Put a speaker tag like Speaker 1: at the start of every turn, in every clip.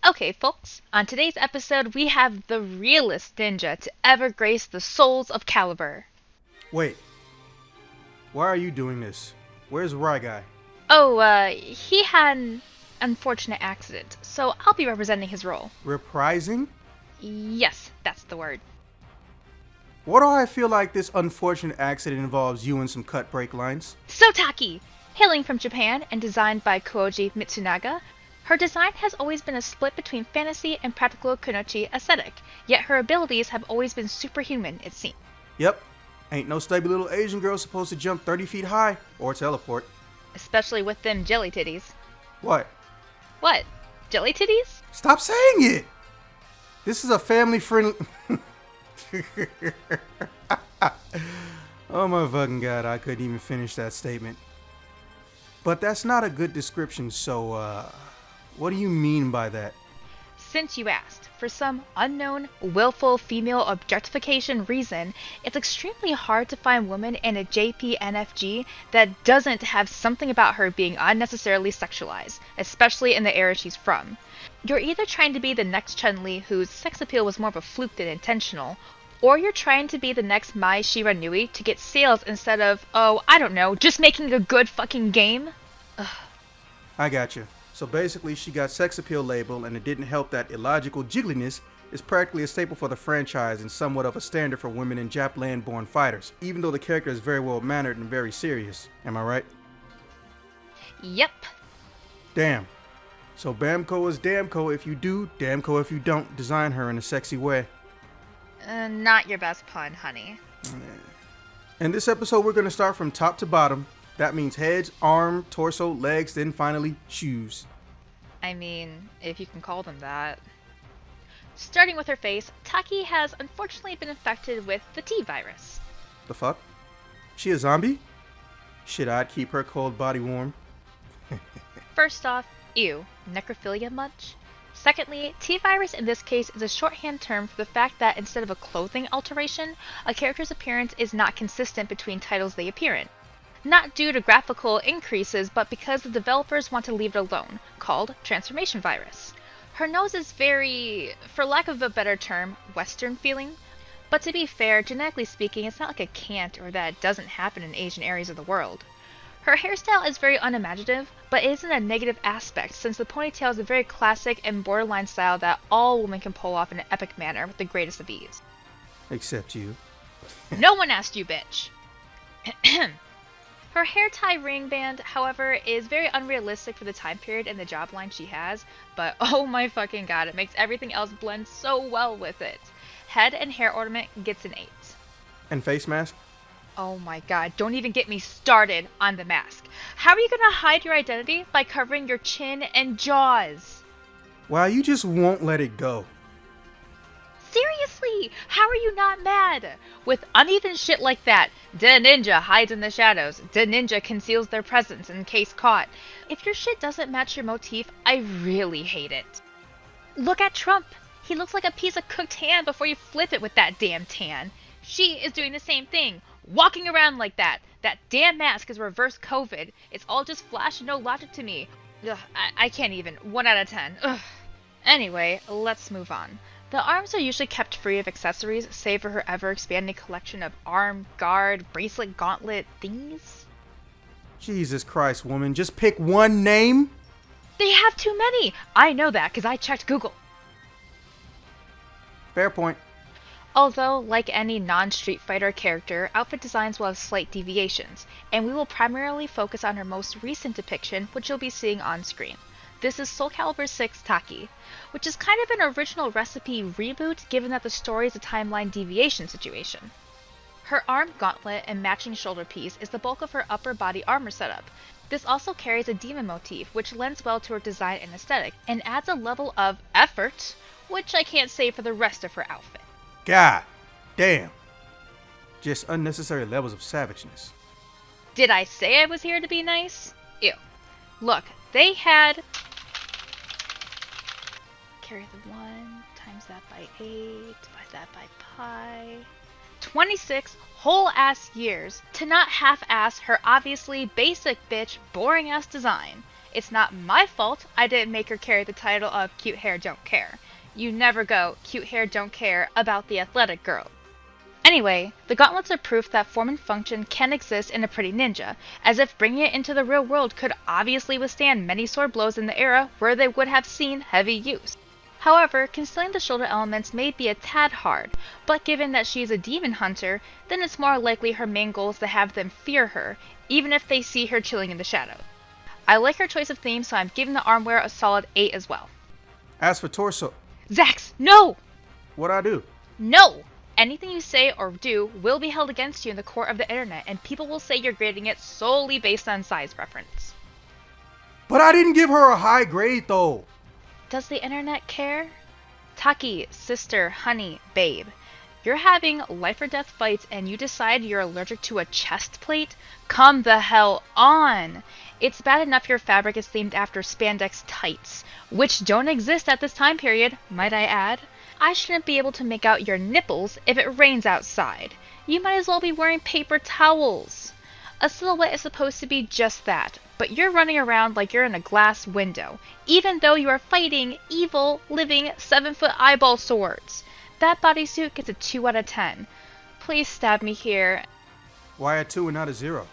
Speaker 1: Okay, folks, on today's episode, we have the realest ninja to ever grace the souls of Caliber.
Speaker 2: Wait, why are you doing this? Where's the Rye guy?
Speaker 1: Oh, he had an unfortunate accident, so I'll be representing his role.
Speaker 2: Reprising?
Speaker 1: Yes, that's the word.
Speaker 2: What do I feel like this unfortunate accident involves you and some cut break lines?
Speaker 1: So Taki! Hailing from Japan and designed by Koji Mitsunaga, her design has always been a split between fantasy and practical kunoichi aesthetic, yet her abilities have always been superhuman, it seems.
Speaker 2: Yep, ain't no stubby little Asian girl supposed to jump 30 feet high or teleport.
Speaker 1: Especially with them jelly titties.
Speaker 2: What?
Speaker 1: What? Jelly titties?
Speaker 2: Stop saying it! This is a family friendly. Oh my fucking god, I couldn't even finish that statement. But that's not a good description, so, what do you mean by that?
Speaker 1: Since you asked, for some unknown, willful female objectification reason, it's extremely hard to find women in a JPNFG that doesn't have something about her being unnecessarily sexualized, especially in the era she's from. You're either trying to be the next Chun-Li whose sex appeal was more of a fluke than intentional, or you're trying to be the next Mai Shiranui to get sales instead of, oh, I don't know, just making a good fucking game? Ugh.
Speaker 2: I got you. So basically, she got sex appeal label, and it didn't help that illogical jiggliness is practically a staple for the franchise and somewhat of a standard for women in Japland-born fighters, even though the character is very well mannered and very serious. Am I right?
Speaker 1: Yep.
Speaker 2: Damn. So Bamco is Damco if you do, Damco if you don't design her in a sexy way.
Speaker 1: Not your best pun, honey.
Speaker 2: In this episode, we're going to start from top to bottom. That means heads, arm, torso, legs, then finally shoes.
Speaker 1: I mean, if you can call them that. Starting with her face, Taki has unfortunately been infected with the T virus.
Speaker 2: The fuck? She a zombie? Shit, I'd keep her cold body warm.
Speaker 1: First off, ew, necrophilia much? Secondly, T-virus in this case is a shorthand term for the fact that instead of a clothing alteration, a character's appearance is not consistent between titles they appear in. Not due to graphical increases, but because the developers want to leave it alone, called transformation virus. Her nose is very, for lack of a better term, Western feeling. But to be fair, genetically speaking, it's not like it can't or that it doesn't happen in Asian areas of the world. Her hairstyle is very unimaginative, but it isn't a negative aspect since the ponytail is a very classic and borderline style that all women can pull off in an epic manner with the greatest of ease.
Speaker 2: Except you.
Speaker 1: No one asked you, bitch! Her hair tie ring band, however, is very unrealistic for the time period and the job line she has, but oh my fucking god, it makes everything else blend so well with it. Head and hair ornament gets an 8.
Speaker 2: And face mask?
Speaker 1: Oh my god, don't even get me started on the mask. How are you gonna hide your identity by covering your chin and jaws?
Speaker 2: Wow, you just won't let it go.
Speaker 1: Seriously, how are you not mad? With uneven shit like that, the ninja hides in the shadows, the ninja conceals their presence in case caught. If your shit doesn't match your motif, I really hate it. Look at Trump. He looks like a piece of cooked ham before you flip it with that damn tan. She is doing the same thing. Walking around like that. That damn mask is reverse COVID. It's all just flash and no logic to me. Ugh, I can't even. 1 out of 10. Ugh. Anyway, let's move on. The arms are usually kept free of accessories, save for her ever-expanding collection of arm, guard, bracelet, gauntlet thingies.
Speaker 2: Jesus Christ, woman, just pick one name?
Speaker 1: They have too many! I know that because I checked Google.
Speaker 2: Fair point.
Speaker 1: Although, like any non-Street Fighter character, outfit designs will have slight deviations, and we will primarily focus on her most recent depiction, which you'll be seeing on screen. This is Soul Calibur 6 Taki, which is kind of an original recipe reboot given that the story is a timeline deviation situation. Her arm gauntlet and matching shoulder piece is the bulk of her upper body armor setup. This also carries a demon motif, which lends well to her design and aesthetic, and adds a level of effort, which I can't say for the rest of her outfit.
Speaker 2: God damn. Just unnecessary levels of savageness.
Speaker 1: Did I say I was here to be nice? Ew. Look, they had... Carry the 1, times that by 8, divide that by pi... 26 whole ass years to not half-ass her obviously basic bitch boring ass design. It's not my fault I didn't make her carry the title of cute hair don't care. You never go cute hair don't care about the athletic girl. Anyway, the gauntlets are proof that form and function can exist in a pretty ninja, as if bringing it into the real world could obviously withstand many sword blows in the era where they would have seen heavy use. However, concealing the shoulder elements may be a tad hard, but given that she is a demon hunter, then it's more likely her main goal is to have them fear her, even if they see her chilling in the shadows. I like her choice of theme, so I'm giving the armwear a solid 8 as well.
Speaker 2: As for torso,
Speaker 1: Zax, no!
Speaker 2: what'd I do?
Speaker 1: No! Anything you say or do will be held against you in the court of the internet, and people will say you're grading it solely based on size preference.
Speaker 2: But I didn't give her a high grade though.
Speaker 1: Does the internet care? Taki, sister, honey, babe. You're having life or death fights and you decide you're allergic to a chest plate? Come the hell on! It's bad enough your fabric is themed after spandex tights, which don't exist at this time period, might I add. I shouldn't be able to make out your nipples if it rains outside. You might as well be wearing paper towels. A silhouette is supposed to be just that, but you're running around like you're in a glass window, even though you are fighting evil, living, 7-foot eyeball swords. That bodysuit gets a 2 out of 10. Please stab me here.
Speaker 2: Why a 2 and not a 0?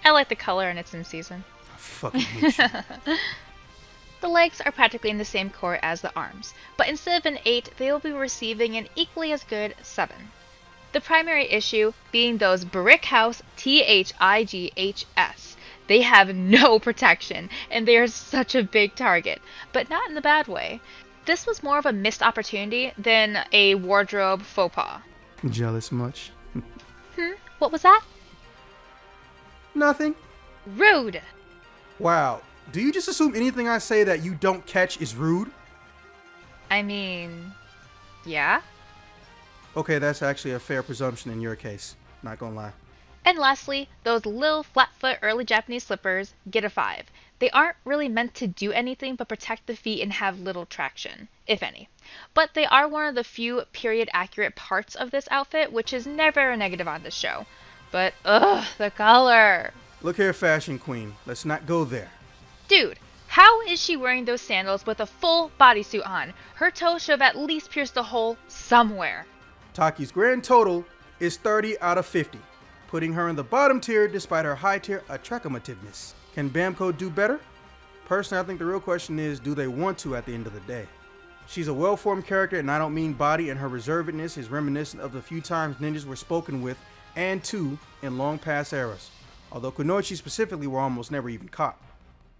Speaker 1: I like the color and it's in season.
Speaker 2: I fucking hate you.
Speaker 1: The legs are practically in the same court as the arms, but instead of an 8, they will be receiving an equally as good 7. The primary issue being those brick house THIGHS. They have no protection, and they are such a big target, but not in the bad way. This was more of a missed opportunity than a wardrobe faux pas.
Speaker 2: Jealous much?
Speaker 1: What was that?
Speaker 2: Nothing.
Speaker 1: Rude!
Speaker 2: Wow. Do you just assume anything I say that you don't catch is rude?
Speaker 1: I mean, yeah?
Speaker 2: Okay, that's actually a fair presumption in your case. Not gonna lie.
Speaker 1: And lastly, those little flat-foot early Japanese slippers get a 5. They aren't really meant to do anything but protect the feet and have little traction, if any. But they are one of the few period-accurate parts of this outfit, which is never a negative on this show. But, ugh, the color.
Speaker 2: Look here, fashion queen. Let's not go there.
Speaker 1: Dude, how is she wearing those sandals with a full bodysuit on? Her toes should have at least pierced a hole somewhere.
Speaker 2: Taki's grand total is 30 out of 50, putting her in the bottom tier despite her high tier attractiveness. Can Bamco do better? Personally, I think the real question is, do they want to at the end of the day? She's a well-formed character, and I don't mean body, and her reservedness is reminiscent of the few times ninjas were spoken with and to in long past eras, although kunoichi specifically were almost never even caught.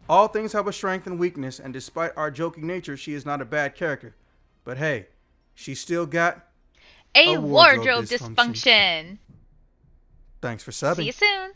Speaker 2: All things have a strength and weakness, and despite our joking nature, she is not a bad character. But hey, she still got
Speaker 1: a wardrobe dysfunction.
Speaker 2: Thanks for subbing.
Speaker 1: See you soon.